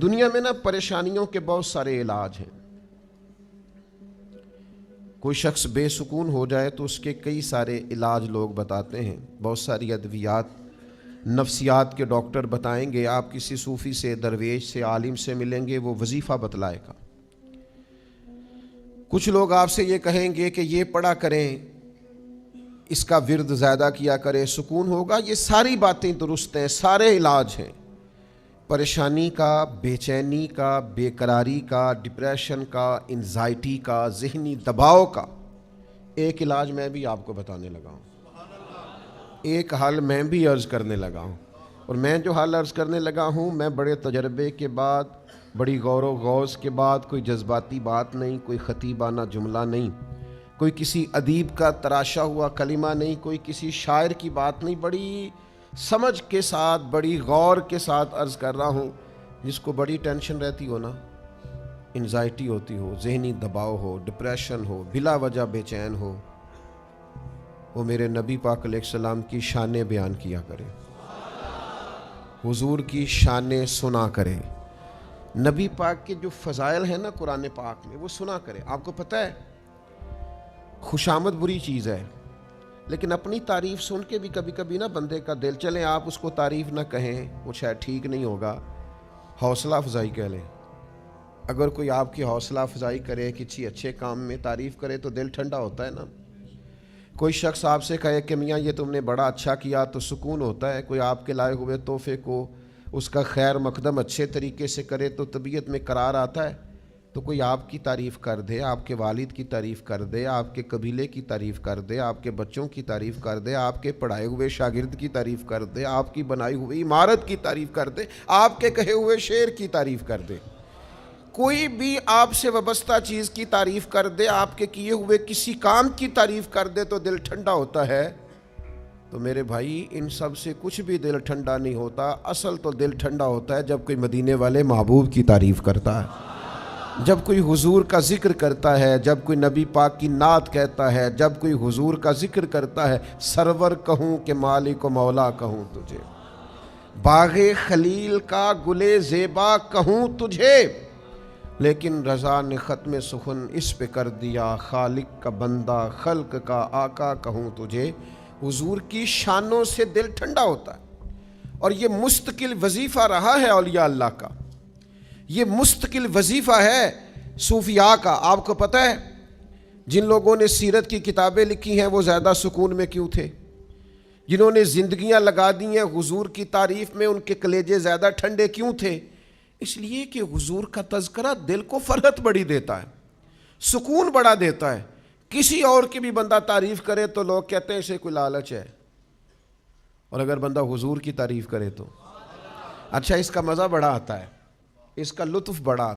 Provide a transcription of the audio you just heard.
دنیا میں نا پریشانیوں کے بہت سارے علاج ہیں۔ کوئی شخص بے سکون ہو جائے تو اس کے کئی سارے علاج لوگ بتاتے ہیں، بہت ساری ادویات نفسیات کے ڈاکٹر بتائیں گے۔ آپ کسی صوفی سے، درویش سے، عالم سے ملیں گے، وہ وظیفہ بتلائے گا۔ کچھ لوگ آپ سے یہ کہیں گے کہ یہ پڑھا کریں، اس کا ورد زیادہ کیا کریں، سکون ہوگا۔ یہ ساری باتیں درست ہیں، سارے علاج ہیں۔ پریشانی کا، بے چینی کا، بے قراری کا، ڈپریشن کا، انزائٹی کا، ذہنی دباؤ کا ایک علاج میں بھی آپ کو بتانے لگا ہوں، ایک حل میں بھی عرض کرنے لگا ہوں۔ اور میں جو حل عرض کرنے لگا ہوں، میں بڑے تجربے کے بعد، بڑی غور و غوض کے بعد، کوئی جذباتی بات نہیں، کوئی خطیبانہ جملہ نہیں، کوئی کسی ادیب کا تراشا ہوا کلمہ نہیں، کوئی کسی شاعر کی بات نہیں، بڑی سمجھ کے ساتھ، بڑی غور کے ساتھ عرض کر رہا ہوں۔ جس کو بڑی ٹینشن رہتی ہو نا، انزائٹی ہوتی ہو، ذہنی دباؤ ہو، ڈپریشن ہو، بلا وجہ بے چین ہو، وہ میرے نبی پاک علیہ السلام کی شانیں بیان کیا کرے، حضور کی شانیں سنا کرے، نبی پاک کے جو فضائل ہیں نا قرآن پاک میں، وہ سنا کرے۔ آپ کو پتہ ہے خوشامد بری چیز ہے، لیکن اپنی تعریف سن کے بھی کبھی کبھی نا بندے کا دل، چلیں آپ اس کو تعریف نہ کہیں، وہ شاید ٹھیک نہیں ہوگا، حوصلہ افزائی کہہ لیں۔ اگر کوئی آپ کی حوصلہ افزائی کرے، کسی اچھے کام میں تعریف کرے تو دل ٹھنڈا ہوتا ہے نا۔ کوئی شخص آپ سے کہے کہ میاں یہ تم نے بڑا اچھا کیا تو سکون ہوتا ہے۔ کوئی آپ کے لائے ہوئے تحفے کو، اس کا خیر مقدم اچھے طریقے سے کرے تو طبیعت میں قرار آتا ہے۔ تو کوئی آپ کی تعریف کر دے، آپ کے والد کی تعریف کر دے، آپ کے قبیلے کی تعریف کر دے، آپ کے بچوں کی تعریف کر دے، آپ کے پڑھائے ہوئے شاگرد کی تعریف کر دے، آپ کی بنائی ہوئی عمارت کی تعریف کر دے، آپ کے کہے ہوئے شعر کی تعریف کر دے، کوئی بھی آپ سے وابستہ چیز کی تعریف کر دے، آپ کے کیے ہوئے کسی کام کی تعریف کر دے تو دل ٹھنڈا ہوتا ہے۔ تو میرے بھائی، ان سب سے کچھ بھی دل ٹھنڈا نہیں ہوتا۔ اصل تو دل ٹھنڈا ہوتا ہے جب کوئی مدینے والے محبوب کی تعریف کرتا ہے، جب کوئی حضور کا ذکر کرتا ہے، جب کوئی نبی پاک کی نعت کہتا ہے، جب کوئی حضور کا ذکر کرتا ہے۔ سرور کہوں کہ مالک و مولا کہوں تجھے، باغ خلیل کا گلے زیبا کہوں تجھے، لیکن رضا نے ختم سخن اس پہ کر دیا، خالق کا بندہ خلق کا آقا کہوں تجھے۔ حضور کی شانوں سے دل ٹھنڈا ہوتا ہے، اور یہ مستقل وظیفہ رہا ہے اولیاء اللہ کا، یہ مستقل وظیفہ ہے صوفیاء کا۔ آپ کو پتہ ہے جن لوگوں نے سیرت کی کتابیں لکھی ہیں وہ زیادہ سکون میں کیوں تھے؟ جنہوں نے زندگیاں لگا دی ہیں حضور کی تعریف میں، ان کے کلیجے زیادہ ٹھنڈے کیوں تھے؟ اس لیے کہ حضور کا تذکرہ دل کو فرحت بڑی دیتا ہے، سکون بڑا دیتا ہے۔ کسی اور کی بھی بندہ تعریف کرے تو لوگ کہتے ہیں اسے کوئی لالچ ہے، اور اگر بندہ حضور کی تعریف کرے تو اچھا، اس کا مزہ بڑا آتا ہے، اس کا لطف بڑا آتا ہے۔